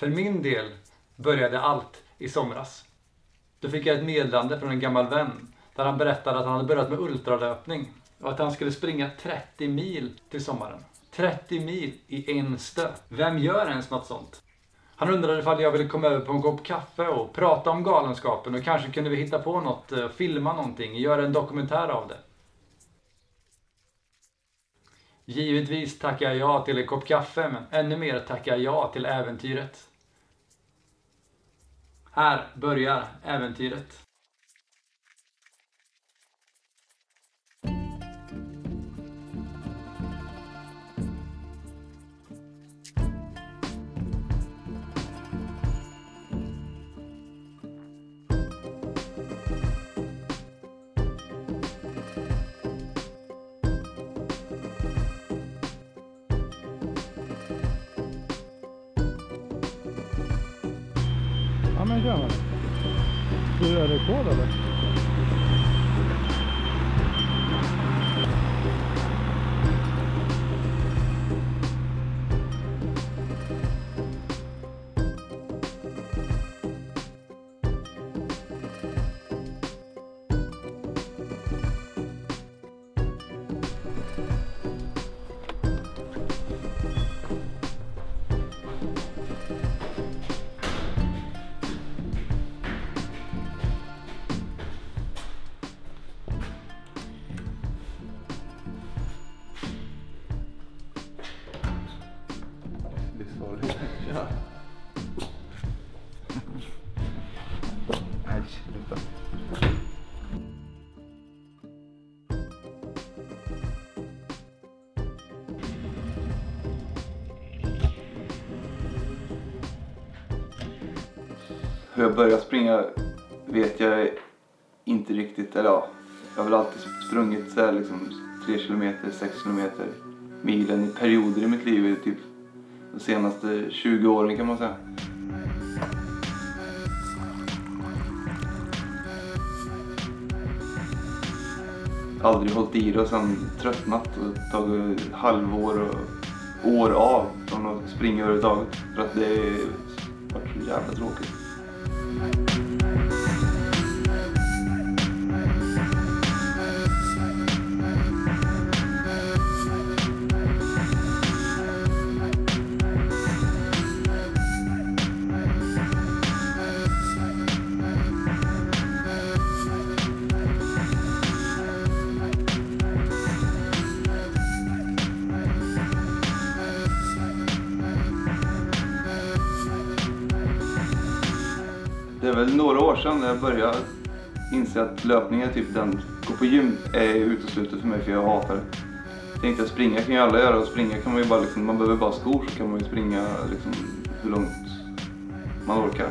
För min del började allt i somras. Då fick jag ett meddelande från en gammal vän där han berättade att han hade börjat med ultralöpning och att han skulle springa 30 mil till sommaren. 30 mil i en stöt. Vem gör ens något sånt? Han undrade ifall jag ville komma över på en kopp kaffe och prata om galenskapen och kanske kunde vi hitta på något, filma någonting, göra en dokumentär av det. Givetvis tackar jag ja till en kopp kaffe, men ännu mer tackar jag ja till äventyret. Här börjar äventyret. Ja, men gör man det. Du gör rekord eller? Ja. Nej, sluta. Hur jag började springa vet jag inte riktigt, eller ja, jag har väl alltid sprungit så här liksom 3 kilometer, 6 kilometer, milen i perioder i mitt liv, typ de senaste 20 åren kan man säga. Aldrig hållit i det och sen tröttnat och tagit halvår och år av från att springa överhuvudtaget. För att det har varit så jävla tråkigt. Det är väl några år sedan när jag började inse att löpning är typ den, gå på gym är uteslutet för mig för jag hatar det. Jag tänkte att springa kan ju alla göra och springa kan man ju bara liksom, man behöver bara skor så kan man ju springa liksom hur långt man orkar.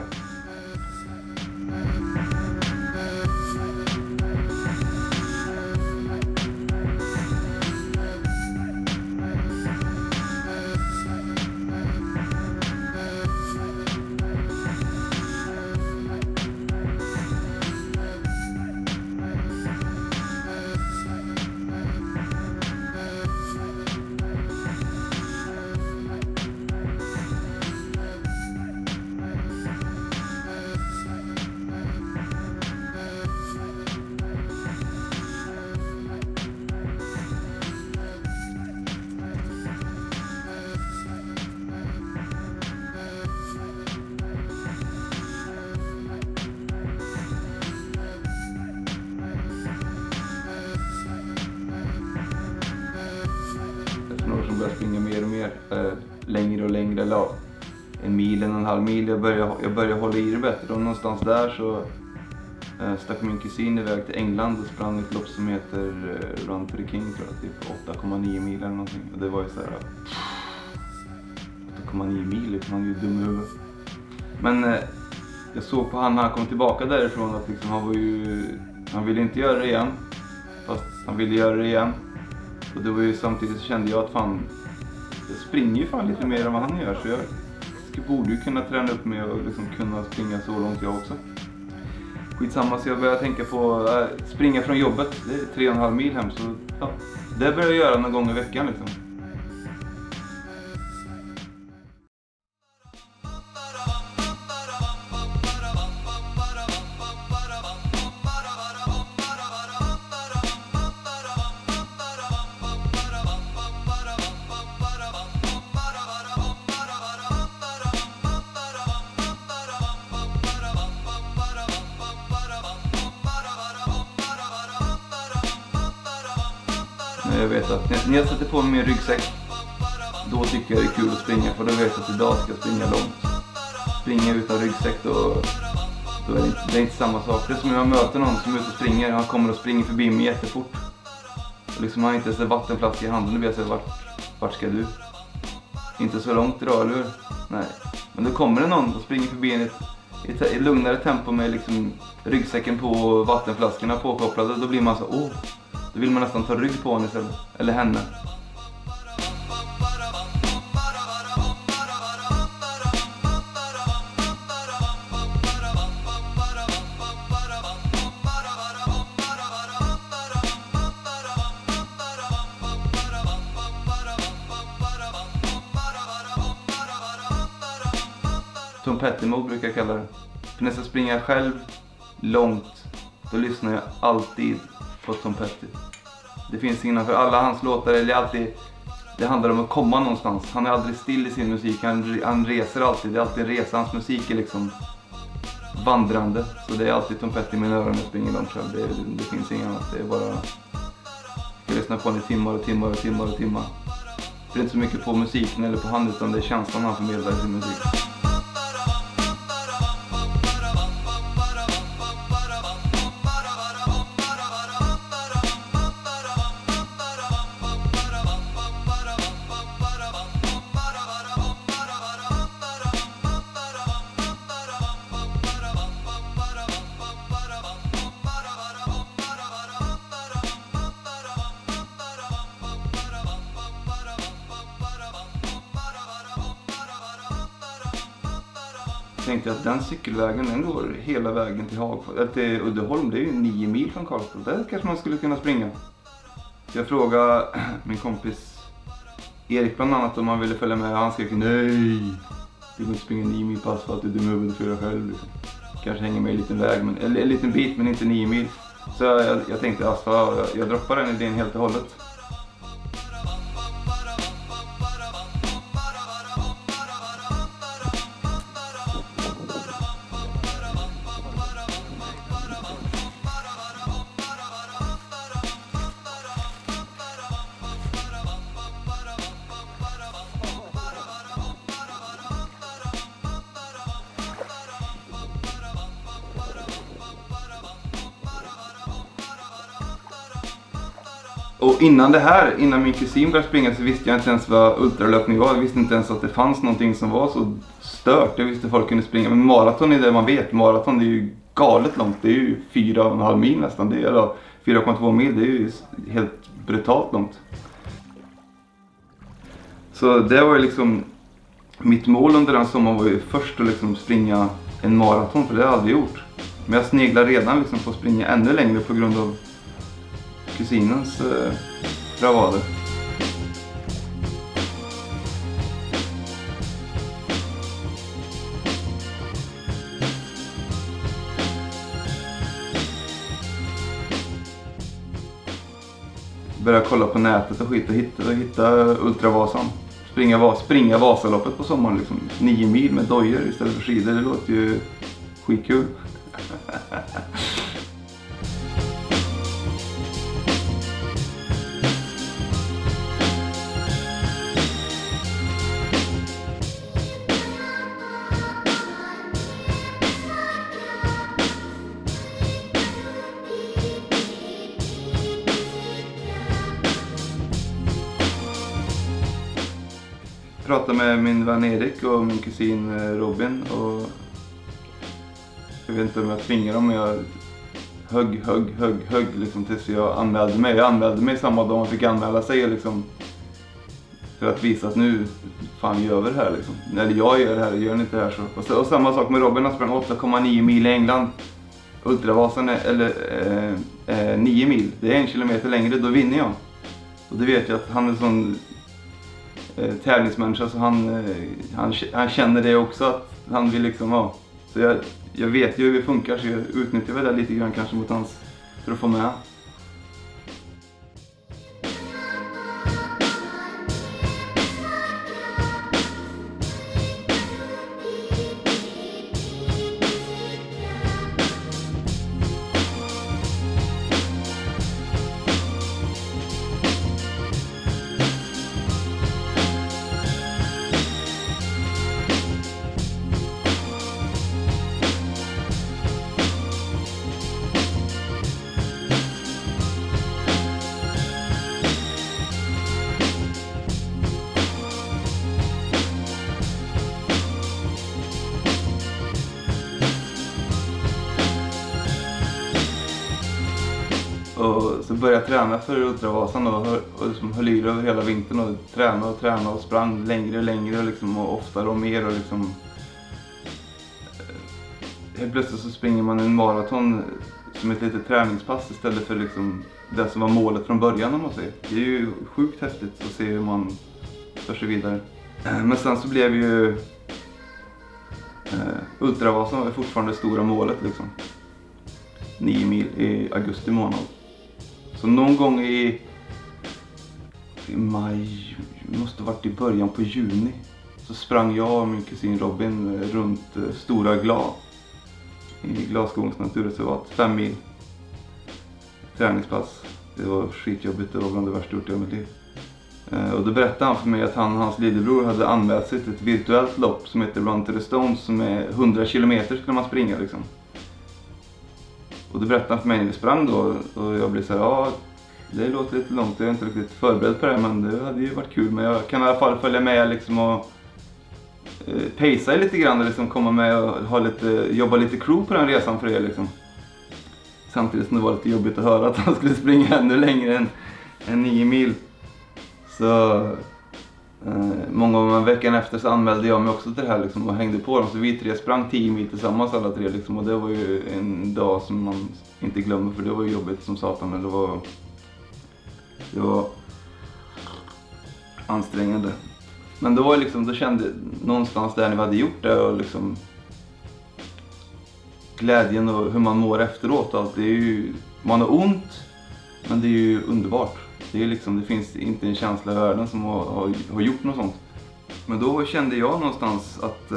Som börjar springa mer och mer, längre och längre, eller en mil, 1,5 mil. Jag börjar hålla i det bättre och någonstans där så stack min kusin iväg till England och sprang ett lopp som heter Run to the King, tror jag, typ 8,9 mil eller någonting. Och det var ju så här 8,9 mil, man är ju dum i huvudet. Men jag såg på han när han kom tillbaka därifrån att liksom, han ville inte göra det igen, fast han ville göra det igen. Och det var ju samtidigt så kände jag att fan, jag springer ju fan lite mer än vad han gör, så jag borde ju kunna träna upp mig och liksom kunna springa så långt jag också. Skitsamma, så jag började tänka på springa från jobbet, det är 3,5 mil hem, så ja, det börjar jag göra någon gång i veckan liksom. jag vet att när jag sätter på mig min ryggsäck, då tycker jag det är kul att springa, för då vet jag att idag ska jag springa långt. Springa utan ryggsäck, då är det inte samma sak. Det är som när jag möter någon som är ute och springer, han kommer och springer förbi mig jättefort. Och liksom han inte ens en vattenflaska i handen, då blir jag så vart ska du? Inte så långt idag, eller hur? Nej. Men då kommer det någon och springer förbi en i lugnare tempo med liksom ryggsäcken på, vattenflaskorna påkopplade. Då blir man så, då vill man nästan ta rygg på henne istället. Eller henne. Tom Petty-mode brukar jag kalla det. För när jag ska springa själv långt, då lyssnar jag alltid på Tom Petty. Det finns innan för alla hans låtar, eller alltid, det handlar om att komma någonstans. Han är aldrig still i sin musik, han reser alltid. Det är alltid en resa, hans musik är liksom vandrande. Så det är alltid Tom Petty i mina öron när jag springer långt själv. Det finns inget annat, det är bara... Jag lyssnar på honom i timmar och timmar och timmar och timmar. Det är inte så mycket på musiken eller på han, utan det är känslan han förmedlar i sin musik. Jag tänkte att den cykelvägen, den går hela vägen till till Uddeholm. Det är ju 9 mil från Karlstad. Där kanske man skulle kunna springa. Jag frågade min kompis Erik bland annat om han ville följa med. Han skrek nej, det går inte springa 9 mil på asfalt, du är dum huvud för dig själv liksom. Kanske hänga med en liten väg, eller en liten bit, men inte 9 mil. Så jag tänkte asfalt, jag droppar den idén helt och hållet. Och innan min kusin började springa, så visste jag inte ens vad ultralöpning var. Jag visste inte ens att det fanns någonting som var så stört. Jag visste att folk kunde springa. Men maraton är det man vet. Maraton, det är ju galet långt. Det är ju 4,5 mil nästan. Det är, eller 4,2 mil. Det är ju helt brutalt långt. Så det var ju liksom... Mitt mål under den sommaren var ju först att liksom springa en maraton. För det har jag aldrig gjort. Men jag sneglar redan liksom på att springa ännu längre på grund av kusinens bravader. Börja kolla på nätet och hitta Ultravasan. Springa Vasaloppet på sommaren liksom. 9 mil med dojor istället för skidor. Det låter ju skitkul. Jag pratade med min vän Erik och min kusin Robin, och jag vet inte om jag tvingade dem, men jag högg liksom tills jag anmälde mig. Jag anmälde mig samma dag man fick anmäla sig liksom, för att visa att nu fan gör vi det här liksom. Eller jag gör det här, gör ni inte det här så. Och samma sak med Robin, han sprang 8,9 mil i England. Ultravasan eller 9 mil, det är 1 kilometer längre, då vinner jag. Och det vet jag att han är sån tävlingsmänniska, så han känner det också, att han vill liksom ha. Så jag vet ju hur vi funkar, så jag utnyttjar väl det lite grann kanske mot hans, för att få med. började träna för Ultravasan och liksom höll i det över hela vintern och tränade och sprang längre och längre liksom, och oftare och mer och liksom helt plötsligt så springer man en maraton som ett litet träningspass istället för liksom det som var målet från början, om man säger. Det är ju sjukt häftigt att se hur man tar sig vidare. Men sen så blev ju Ultravasan var fortfarande det stora målet liksom. 9 mil i augusti månad. Så någon gång i maj, måste varit i början på juni, så sprang jag och min kusin Robin runt Stora Gla i Glasskolens naturreservat, 5 mil träningspass. Det var skitjobbigt, det var bland det värsta gjort i mitt liv. Och då berättade han för mig att hans lillebror hade anmält sig till ett virtuellt lopp som heter Run to the Stones, som är 100 kilometer skulle man springa liksom. Och då berättade han för mig när vi sprang då, och jag blev så här, ja, det låter lite långt, jag är inte riktigt förberedd på det, men det hade ju varit kul. Men jag kan i alla fall följa med liksom och pacea lite grann och liksom komma med och jobba lite crew på den resan för er liksom. Samtidigt som det var lite jobbigt att höra att han skulle springa ännu längre än 9 mil. Så många gånger veckan efter så anmälde jag mig också till det här liksom, och hängde på dem. Så vi 3 sprang 10 mil tillsammans alla 3 liksom, och det var ju en dag som man inte glömmer, för det var ju jobbigt som satan. Men det var ansträngande. Men då var liksom, då kände någonstans där när vi hade gjort det och liksom glädjen och hur man mår efteråt och allt. Det är ju, man har ont, men det är ju underbart. Det är liksom, det finns inte en känsla i världen som har gjort något sånt. Men då kände jag någonstans att,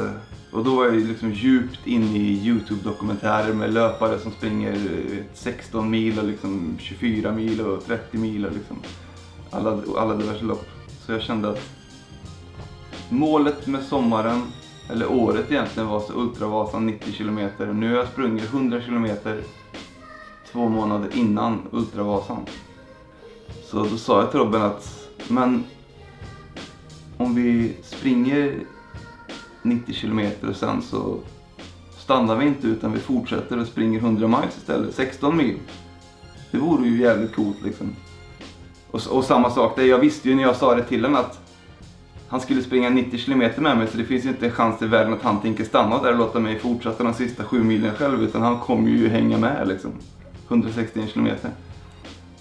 och då var jag liksom djupt in i YouTube-dokumentärer med löpare som springer 16 mil och liksom 24 mil och 30 mil och liksom alla diverse lopp. Så jag kände att målet med sommaren, eller året egentligen, var så Ultravasan 90 km. Nu har jag sprungit 100 km 2 månader innan Ultravasan. Så då sa jag till Robin att, men om vi springer 90 km och sen så stannar vi inte, utan vi fortsätter och springer 100 miles istället, 16 mil. Det vore ju jävligt coolt liksom. Och samma sak, jag visste ju när jag sa det till honom att han skulle springa 90 km med mig, så det finns ju inte en chans i världen att han tänker stanna där och låta mig fortsätta de sista 7 milen själv, utan han kommer ju hänga med liksom. 161 km.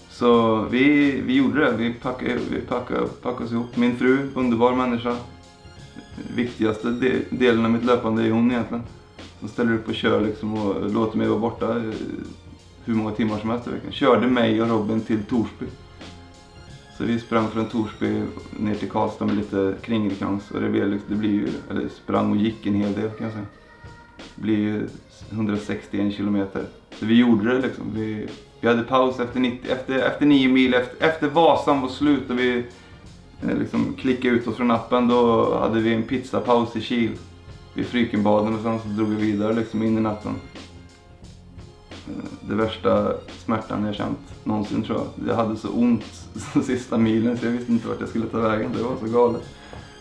Så vi gjorde det, vi packade oss ihop. Min fru, underbar människa. Viktigaste delen av mitt löpande är hon egentligen. Som ställer upp och kör liksom och låter mig vara borta hur många timmar som helst i veckan. Körde mig och Robin till Torsby. Så vi sprang från Torsby ner till Karlstad med lite kringelkrans. Och det blir ju, eller sprang och gick en hel del kan jag säga. Det blir ju 161 kilometer. Så vi gjorde det liksom. Vi hade paus efter 9 mil, efter Vasan var slut och vi liksom klickade ut oss från appen. Då hade vi en pizzapaus i Kil vid Frykenbaden och sen så drog vi vidare liksom in i natten. Det värsta smärtan jag känt någonsin, tror jag. Jag hade så ont sista milen så jag visste inte vart jag skulle ta vägen. Det var så galet.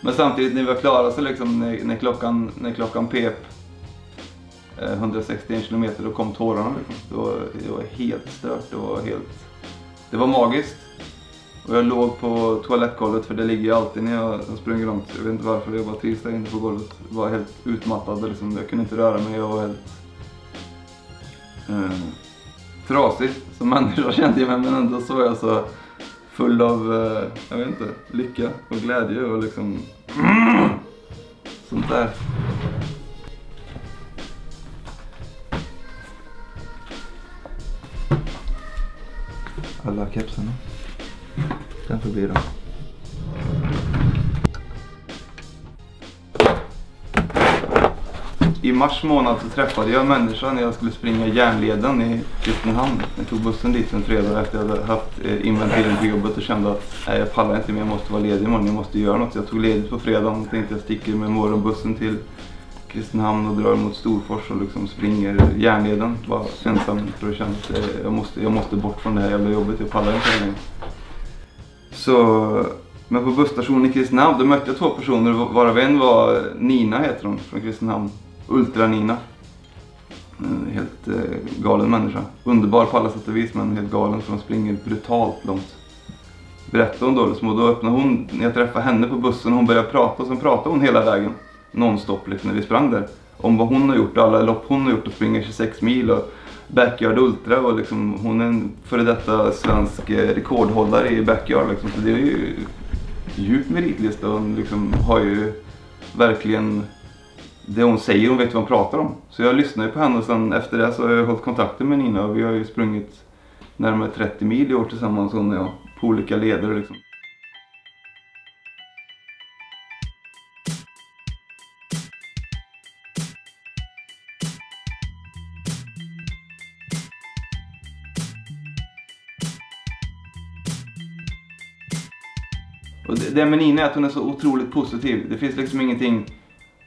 Men samtidigt när vi var klara så liksom när klockan pep 161 km och kom tårarna liksom. Det var helt stört. Det var magiskt. Och jag låg på toalettgolvet, för det ligger ju alltid när jag springer långt. Jag vet inte varför, jag bara trivs där inne på golvet. Jag var helt utmattad och liksom, jag kunde inte röra mig. Jag var helt trasig som människa kände jag mig, men ändå så var jag så full av jag vet inte, lycka och glädje och liksom sånt där. Alla kepsarna. Den får bli då. I mars månad så träffade jag en människa när jag skulle springa järnleden i Kristinehamn. Jag tog bussen dit en fredag efter jag hade haft inventering på jobbet och kände att nej, jag pallar inte mer, jag måste vara ledig imorgon, jag måste göra något. Så jag tog ledigt på fredagen och tänkte jag sticker med morgonbussen till Kristinehamn och drar mot Storfors och liksom springer järnleden bara ensam, för jag kände att jag måste bort från det här jävla jobbet, jag pallar inte längre. Så, men på busstationen i Kristinehamn då mötte jag 2 personer, varav en var Nina heter hon, från Kristinehamn, Ultra Nina. En helt galen människa. Underbar på alla sätt och vis, men helt galen för hon springer brutalt långt. Berättade hon då liksom, och då öppnade hon, när jag träffade henne på bussen, hon började prata och sen pratade hon hela vägen nonstop liksom, när vi sprang där. Om vad hon har gjort, alla lopp hon har gjort och springer 26 mil och backyard ultra och liksom, hon är en före detta svensk rekordhållare i backyard liksom, så det är ju djupt meritlista och hon liksom har ju verkligen det hon säger, hon vet vad hon pratar om. Så jag lyssnar ju på henne och sen efter det så har jag hållit kontakten med Nina och vi har ju sprungit närmare 30 mil i år tillsammans hon och jag, på olika leder liksom. Och det med Nina är att hon är så otroligt positiv. Det finns liksom ingenting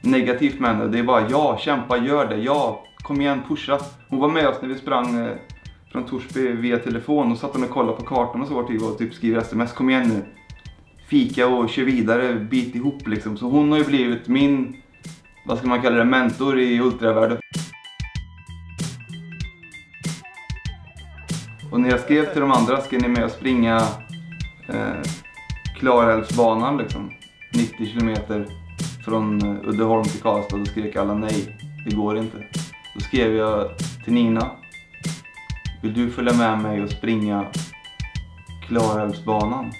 negativt med henne. Det är bara ja, kämpa, gör det. Ja, kom igen, pusha. Hon var med oss när vi sprang från Torsby via telefon och satt hon och kollade på kartan och så var och typ skriver sms. Kom igen nu. Fika och kör vidare, bit ihop liksom. Så hon har ju blivit min, vad ska man kalla det, mentor i ultravärlden. Och när jag skrev till de andra, ska ni med och springa Klarälvsbanan liksom, 90 kilometer från Uddeholm till Karlstad, då skrek alla nej, det går inte. Då skrev jag till Nina, vill du följa med mig och springa Klarälvsbanan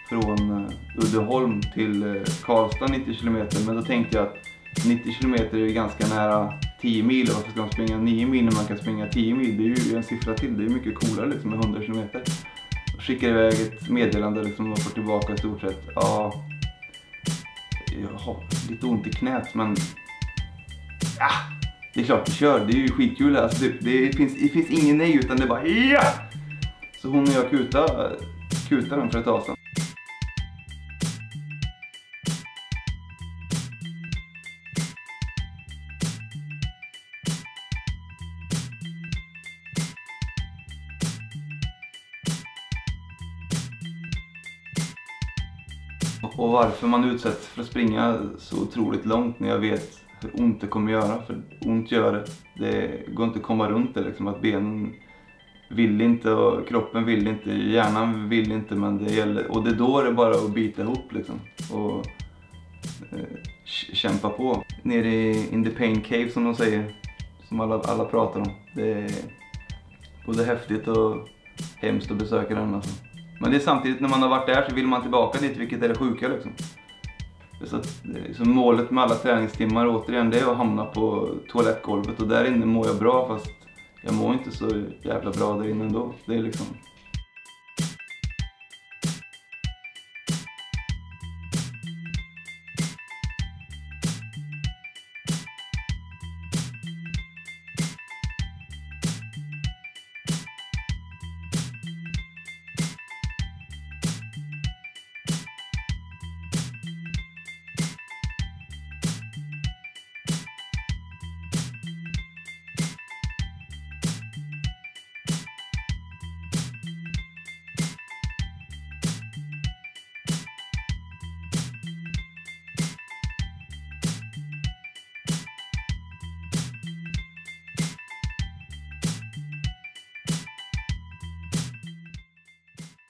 från Uddeholm till Karlstad 90 kilometer, men då tänkte jag att 90 kilometer är ganska nära 10 mil och varför ska man springa 9 mil när man kan springa 10 mil, det är ju en siffra till, det är mycket coolare liksom med 100 kilometer. Skickade iväg ett meddelande liksom och får tillbaka i stort sett. Ja, jag har lite ont i knät men ja, det är klart du kör, det är ju skitkul alltså, det finns ingen nej utan det är bara ja! Så hon och jag kutade den för ett tag sedan. Och varför man utsätts för att springa så otroligt långt när jag vet hur ont det kommer göra. För ont gör det. Det går inte att komma runt det liksom. Att benen vill inte och kroppen vill inte. Hjärnan vill inte, men det gäller. Och det är då det bara att bita ihop liksom. Och kämpa på. Nere i the pain cave som de säger. Som alla pratar om. Det är både häftigt och hemskt att besöka den alltså. Men det är samtidigt när man har varit där så vill man tillbaka dit, vilket är det sjuka liksom. Så målet med alla träningstimmar återigen, det är att hamna på toalettgolvet och där inne mår jag bra, fast jag mår inte så jävla bra där inne ändå. Det är liksom...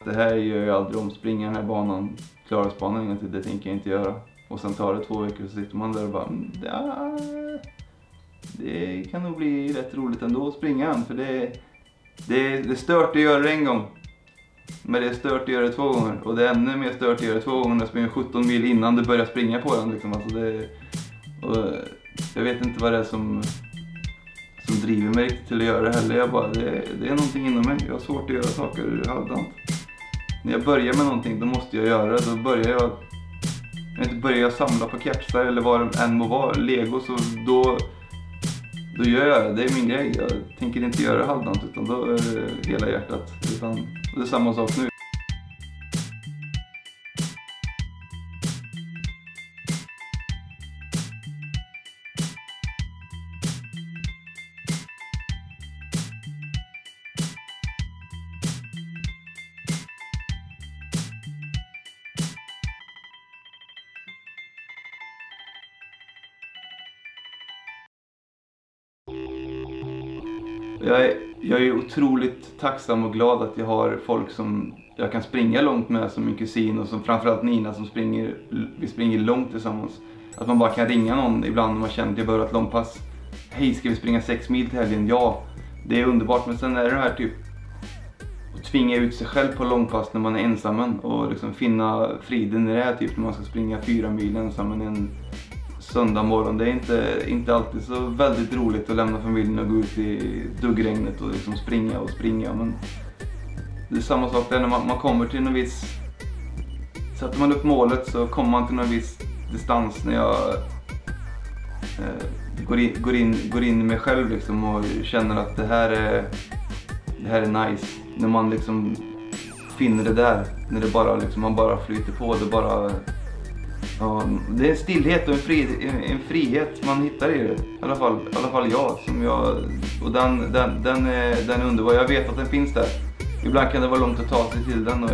Det här gör jag aldrig om, springa den här banan, Klarälvsbanan innan till, det tänker jag inte göra. Och sen tar det 2 veckor så sitter man där och bara, det kan nog bli rätt roligt ändå att springa den, för det är stört att göra det en gång. Men det är stört att göra det 2 gånger, och det är ännu mer stört att göra det 2 gånger när jag springer 17 mil innan du börjar springa på den liksom. Alltså och jag vet inte vad det är som driver mig riktigt till att göra det heller. Jag bara, det är någonting inom mig, jag har svårt att göra saker halvdant. När jag börjar med någonting, då måste jag göra det. Då börjar jag samla på kepsar eller vad det än må vara, Lego, så då gör jag det. Det är min grej. Jag tänker inte göra det halvdant, utan då är det hela hjärtat. Det är samma sak nu. Jag är otroligt tacksam och glad att jag har folk som jag kan springa långt med, som min kusin och som framförallt Nina, som vi springer långt tillsammans. Att man bara kan ringa någon ibland när man känner att jag behöver ett långpass. Hej, ska vi springa 6 mil till helgen? Ja, det är underbart. Men sen är det här typ att tvinga ut sig själv på långpass när man är ensam och liksom finna friden i det här, typ när man ska springa 4 mil ensam en söndag morgon. Det är inte alltid så väldigt roligt att lämna familjen och gå ut i duggregnet och liksom springa. Men det är samma sak där när man kommer till någon viss... Sätter man upp målet så kommer man till någon viss distans när jag går in i mig själv liksom och känner att det här är nice. När man liksom finner det där, när det bara liksom, man bara flyter på, det bara... Ja, det är en stillhet och en frihet man hittar i det. I alla fall jag. Och den är underbar. Jag vet att den finns där. Ibland kan det vara långt att ta sig till den. Och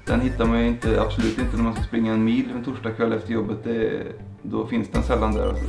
den hittar man ju absolut inte när man ska springa en mil en torsdagskväll efter jobbet. Då finns den sällan där. Alltså.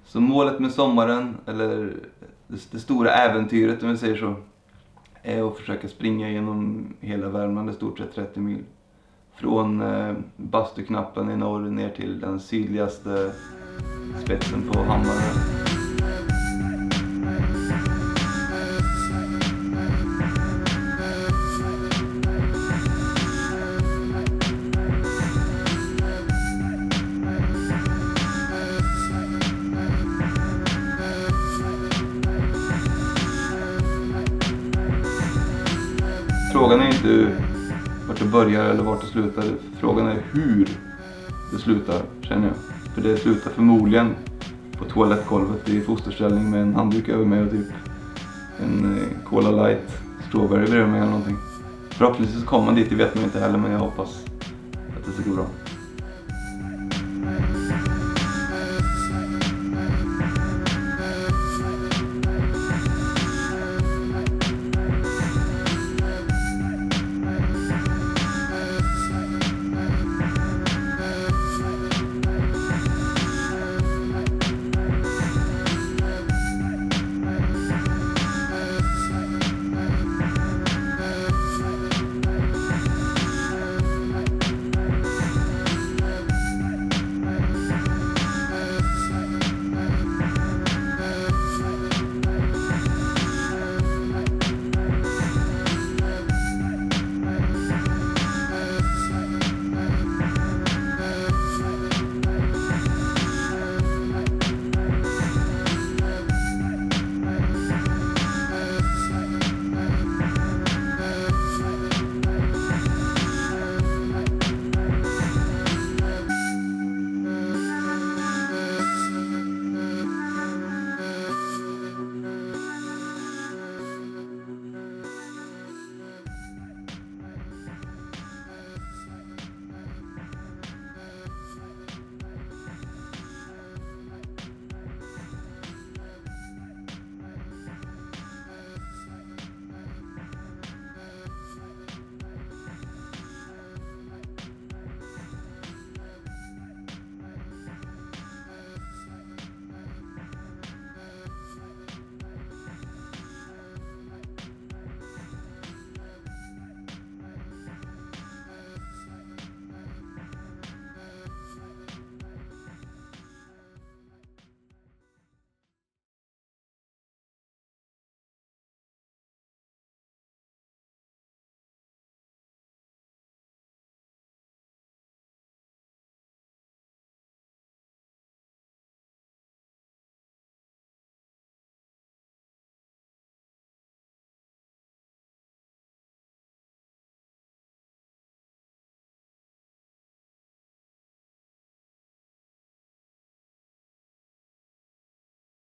Så målet med sommaren, eller det stora äventyret om vi säger så, är att försöka springa genom hela Värmland, i stort sett 30 mil. Från Bastuknappen i norr ner till den sydligaste spetsen på Hammaren. Frågan är inte vart det börjar eller vart det slutar. Frågan är hur det slutar, känner jag. För det slutar förmodligen på toalettgolvet i fosterställning med en handduk över mig och typ en Cola Light strawberry bredvid mig eller någonting. Förhoppningsvis kommer man dit, det vet man inte heller, men jag hoppas att det ska gå bra.